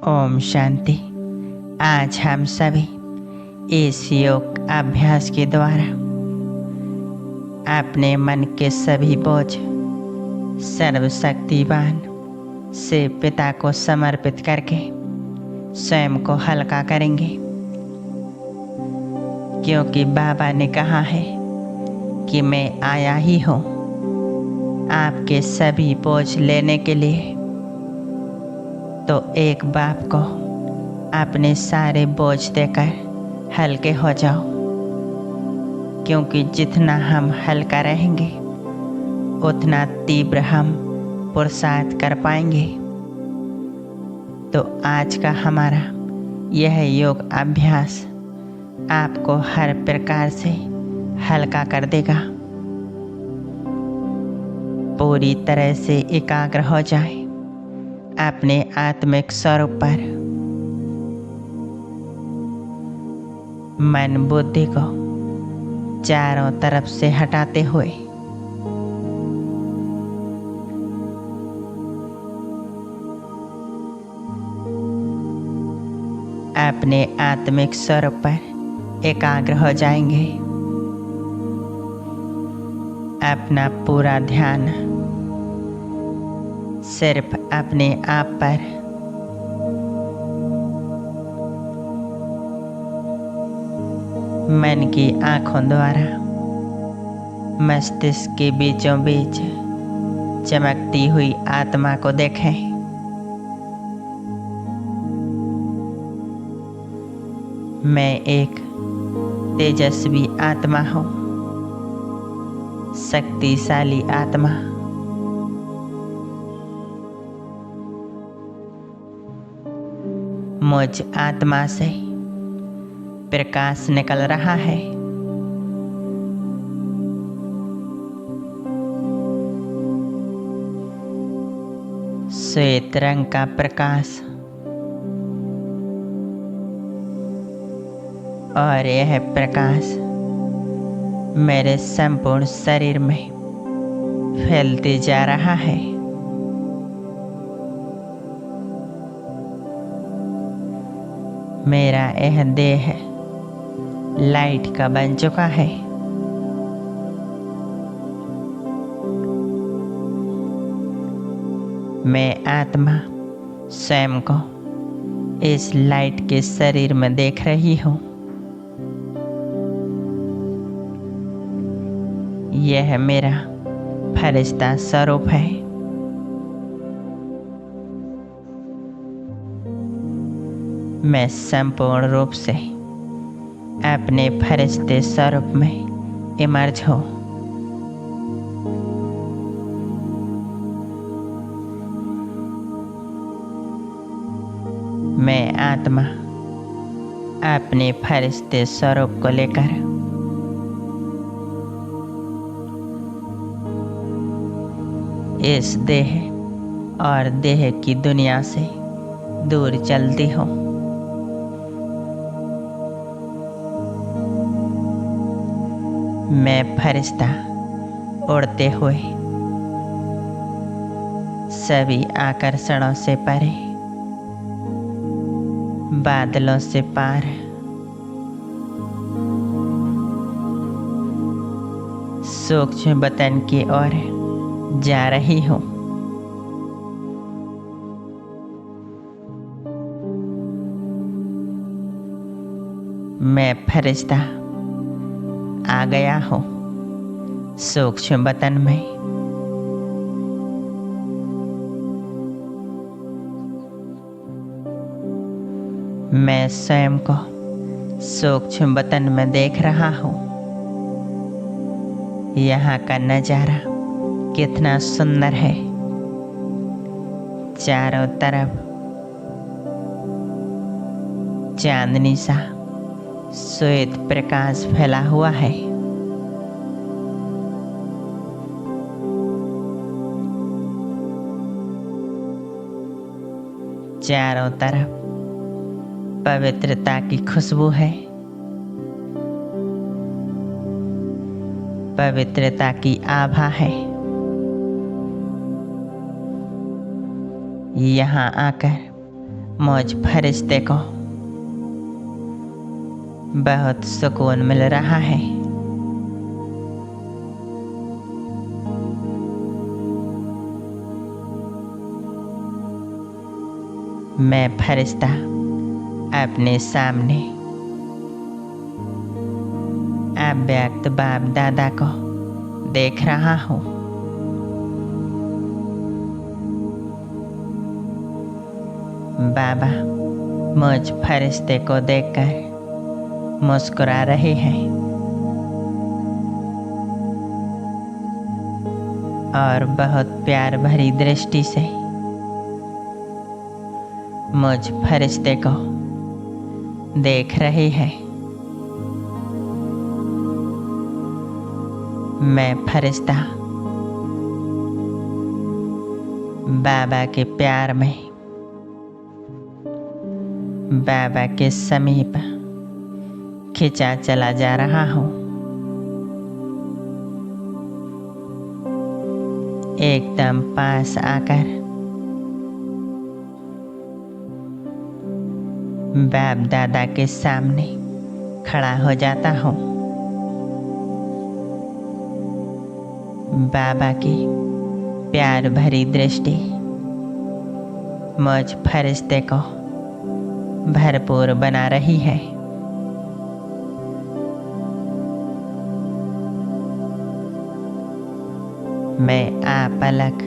ओम शांति। आज हम सभी इस योग अभ्यास के द्वारा अपने मन के सभी बोझ सर्वशक्तिवान से पिता को समर्पित करके स्वयं को हल्का करेंगे, क्योंकि बाबा ने कहा है कि मैं आया ही हूँ आपके सभी बोझ लेने के लिए। तो एक बाप को अपने सारे बोझ देकर हल्के हो जाओ, क्योंकि जितना हम हल्का रहेंगे उतना तीव्र हम पुरुषार्थ कर पाएंगे। तो आज का हमारा यह योग अभ्यास आपको हर प्रकार से हल्का कर देगा। पूरी तरह से एकाग्र हो जाए अपने आत्मिक स्वरूप पर। मन बुद्धि को चारों तरफ से हटाते हुए अपने आत्मिक स्वरूप पर एकाग्र हो जाएंगे। अपना पूरा ध्यान सिर्फ अपने आप पर मन की आँखों द्वारा मस्तिष्क के बीचों बीच चमकती हुई आत्मा को देखें। मैं एक तेजस्वी आत्मा हूँ, शक्तिशाली आत्मा। मुझ आत्मा से प्रकाश निकल रहा है। श्वेत रंग का प्रकाश, और यह प्रकाश मेरे संपूर्ण शरीर में फैलते जा रहा है। मेरा यह देह लाइट का बन चुका है। मैं आत्मा स्वयं को इस लाइट के शरीर में देख रही हूँ। यह मेरा फरिश्ता स्वरूप है। मैं संपूर्ण रूप से अपने फरिश्ते स्वरूप में इमर्ज हूँ। मैं आत्मा अपने फरिश्ते स्वरूप को लेकर इस देह और देह की दुनिया से दूर चलती हूँ। मैं फरिश्ता उड़ते हुए सभी आकर्षणों से परे, बादलों से पार, सूक्ष्म वतन की ओर जा रही हूँ। मैं फरिश्ता आ गया हूँ सूक्ष्म वतन में। मैं स्वयं को सूक्ष्म वतन में देख रहा हूँ। यहाँ का नज़ारा कितना सुंदर है। चारों तरफ चांदनी सा श्वेत प्रकाश फैला हुआ है। चारों तरफ पवित्रता की खुशबू है। पवित्रता की आभा है। यहाँ आकर मुझ फरिश्ते को बहुत सुकून मिल रहा है। मैं फरिश्ता अपने सामने अव्यक्त बाप दादा को देख रहा हूँ। बाबा मुझ फरिश्ते को देखकर मुस्कुरा रहे हैं और बहुत प्यार भरी दृष्टि से मुझ फरिश्ते को देख रहे हैं। मैं फरिश्ता बाबा के प्यार में बाबा के समीप खिंचा चला जा रहा हूँ। एकदम पास आकर बाप दादा के सामने खड़ा हो जाता हूँ। बाबा की प्यार भरी दृष्टि मुझ फरिश्ते को भरपूर बना रही है। मैं आपलक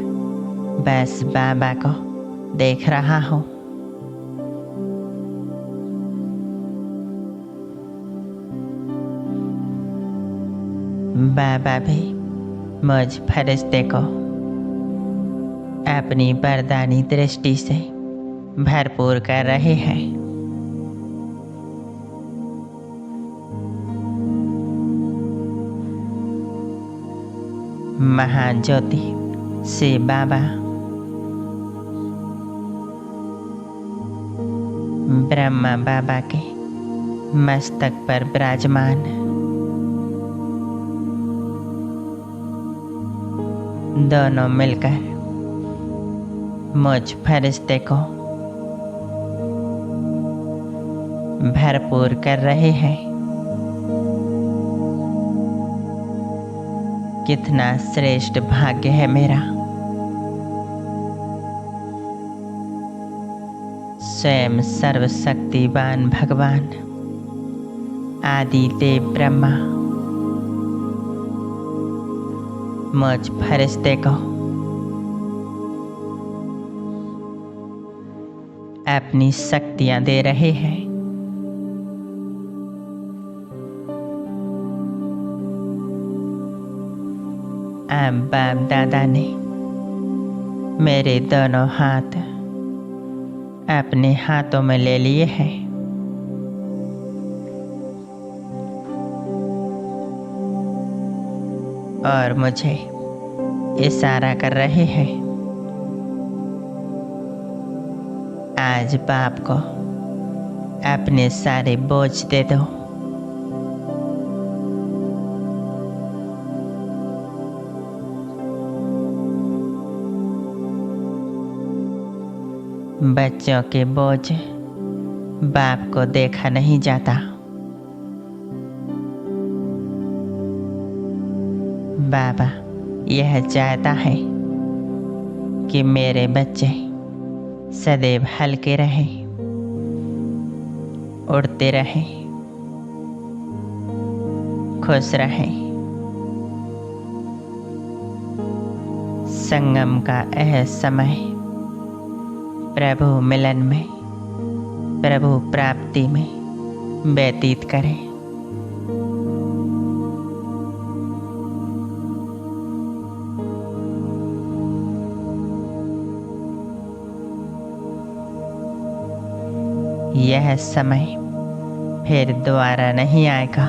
बस बाबा को देख रहा हूँ। बाबा भी मुझ फरिश्ते को अपनी वरदानी दृष्टि से भरपूर कर रहे हैं। महाज्योति से बाबा ब्रह्मा बाबा के मस्तक पर विराजमान दोनों मिलकर मुझ फरिश्ते को भरपूर कर रहे हैं। कितना श्रेष्ठ भाग्य है मेरा। स्वयं सर्वशक्तिवान भगवान आदि देव ब्रह्मा मुझ फरिश्ते को अपनी शक्तियां दे रहे हैं। अब बाप दादा ने मेरे दोनों हाथ अपने हाथों में ले लिए हैं। और मुझे इशारा कर रहे हैं। आज बाप को अपने सारे बोझ दे दो। बच्चों के बोझ बाप को देखा नहीं जाता। बाबा यह चाहता है कि मेरे बच्चे सदैव हल्के रहें, उड़ते रहें, खुश रहें। संगम का यह समय प्रभु मिलन में, प्रभु प्राप्ति में व्यतीत करें। यह समय फिर दोबारा नहीं आएगा।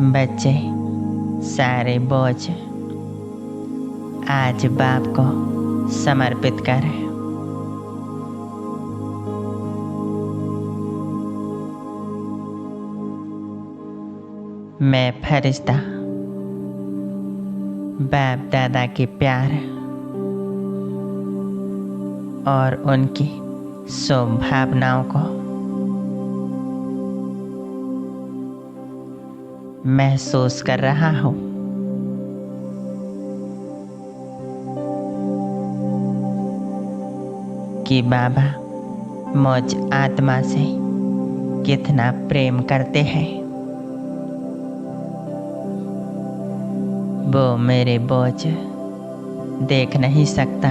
बच्चे सारे बोझ आज बाप को समर्पित करें। मैं फरिश्ता बाप दादा के प्यार और उनकी शुभ भावनाओं को महसूस कर रहा हूँ। कि बाबा मुझ आत्मा से कितना प्रेम करते हैं। वो मेरे बोझ देख नहीं सकता।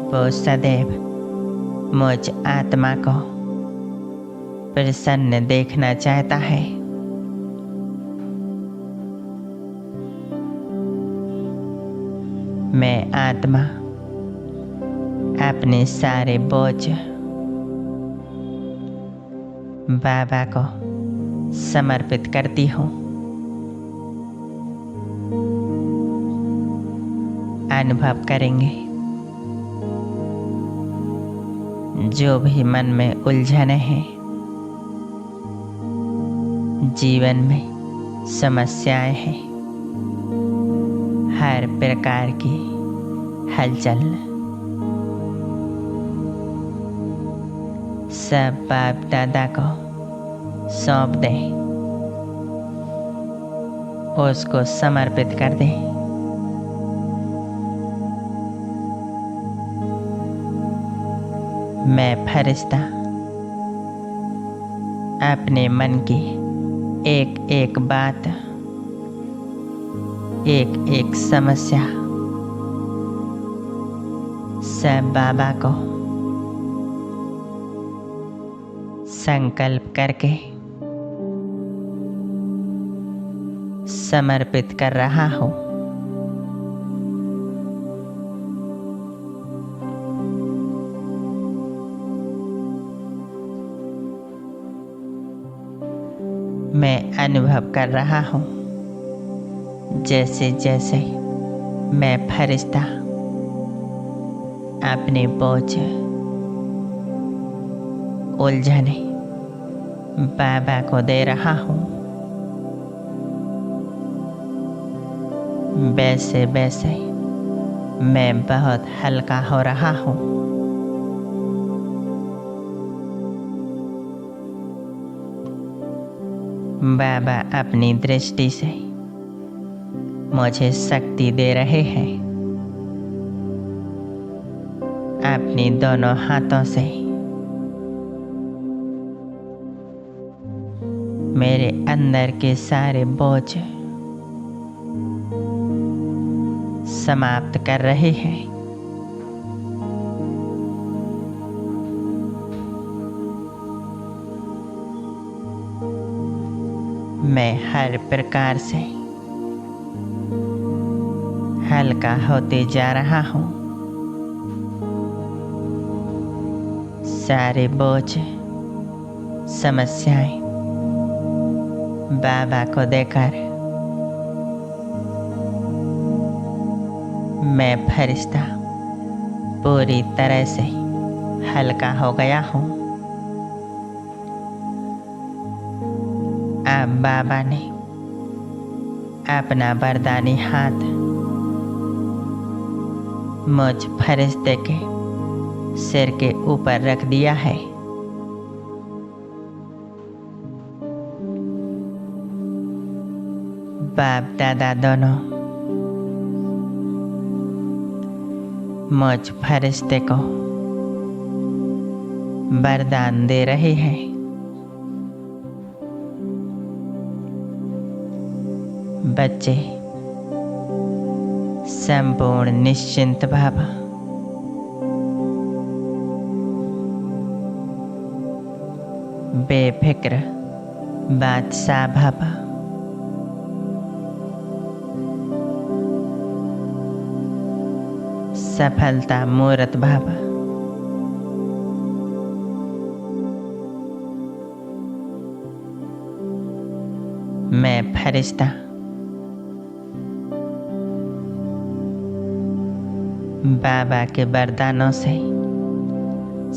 वो सदैव मुझ आत्मा को प्रसन्न देखना चाहता है। मैं आत्मा अपने सारे बोझ बाबा को समर्पित करती हूँ। अनुभव करेंगे जो भी मन में उलझने हैं, जीवन में समस्याएं हैं, हर प्रकार की हलचल सब बाप दादा को सौंप दें, उसको समर्पित कर दें। मैं फरिश्ता अपने मन की एक एक बात, एक एक समस्या सब बाबा को संकल्प करके समर्पित कर रहा हूँ। मैं अनुभव कर रहा हूँ जैसे जैसे मैं फरिश्ता अपने बोझ उलझने बाबा को दे रहा हूँ, वैसे वैसे मैं बहुत हल्का हो रहा हूँ। बाबा अपनी दृष्टि से मुझे शक्ति दे रहे हैं। अपने दोनों हाथों से मेरे अंदर के सारे बोझ समाप्त कर रहे हैं। मैं हर प्रकार से हल्का होते जा रहा हूँ। सारे बोझ समस्याएं बाबा को देकर मैं फरिश्ता पूरी तरह से हल्का हो गया हूँ। अब बाबा ने अपना वरदानी हाथ मुझ फरिश्ते के सिर के ऊपर रख दिया है। बाप दादा दोनों मुझ फरिश्ते को वरदान दे रहे हैं। बच्चे संपूर्ण निश्चिंत भाव, बेफिक्र बादशाह भाव, सफलता मूर्त भाव, मैं फरिश्ता बाबा के वरदानों से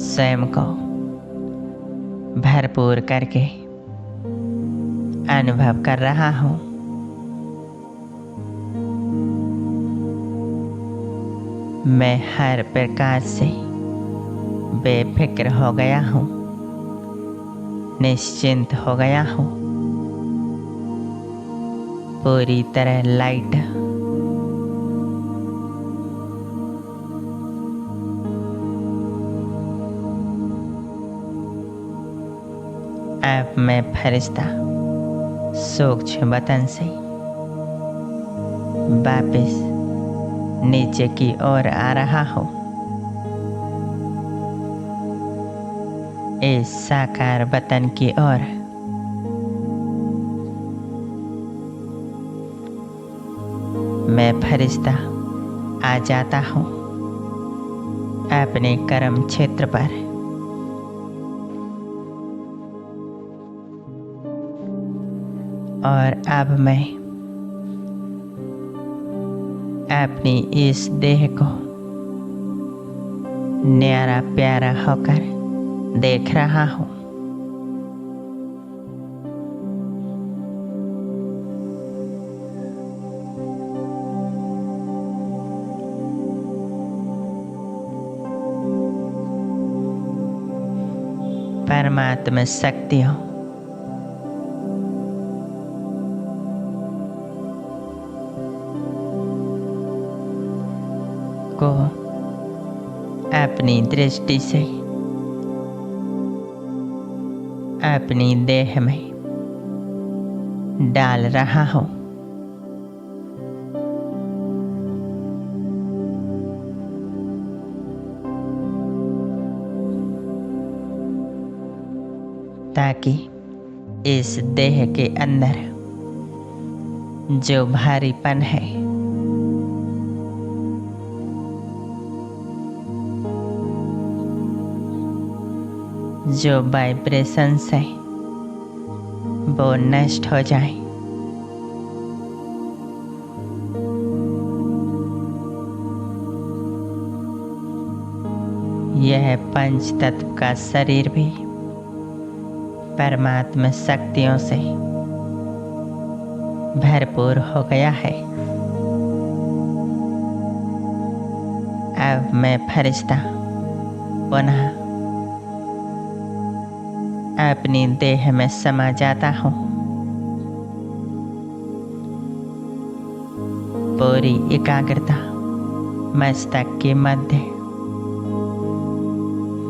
स्वयं को भरपूर करके अनुभव कर रहा हूँ। मैं हर प्रकार से बेफिक्र हो गया हूँ, निश्चिंत हो गया हूँ, पूरी तरह लाइट। अब मैं फरिश्ता सूक्ष्म वतन से वापस नीचे की ओर आ रहा हूँ, इस साकार वतन की ओर। मैं फरिश्ता आ जाता हूँ अपने कर्म क्षेत्र पर। और अब मैं अपनी इस देह को न्यारा प्यारा होकर देख रहा हूँ। परमात्मा शक्तियों को अपनी दृष्टि से अपनी देह में डाल रहा हूँ। ताकि इस देह के अंदर जो भारीपन है, जो वाइब्रेशंस है, वो नष्ट हो जाए। यह पंच तत्व का शरीर भी परमात्मा शक्तियों से भरपूर हो गया है। अब मैं फरिश्ता पुनः अपनी देह में समा जाता हूँ। पूरी एकाग्रता मस्तक के मध्य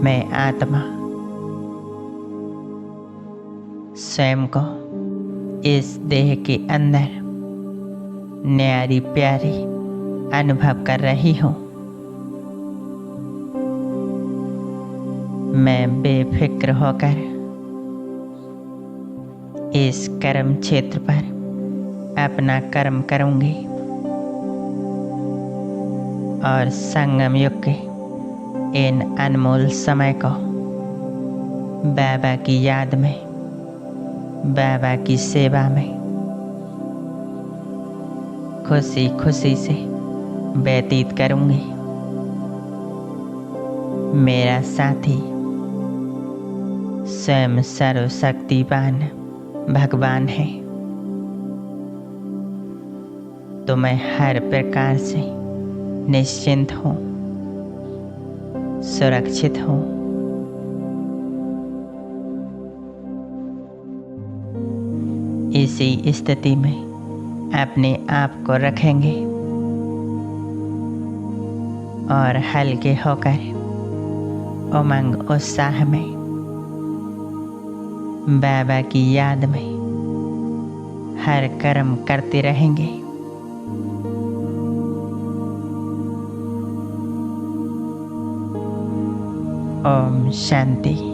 मैं आत्मा स्वयं को इस देह के अंदर न्यारी प्यारी अनुभव कर रही हूँ। मैं बेफिक्र होकर इस कर्म क्षेत्र पर अपना कर्म करूँगी और संगम युग के इन अनमोल समय को बाबा की याद में, बाबा की सेवा में खुशी खुशी से व्यतीत करूँगी। मेरा साथी स्वयं सर्वशक्तिवान भगवान है, तो मैं हर प्रकार से निश्चिंत हूँ, सुरक्षित हूँ। इसी स्थिति में अपने आप को रखेंगे और हल्के होकर उमंग उत्साह में बाबा की याद में हर कर्म करते रहेंगे। ओम शांति।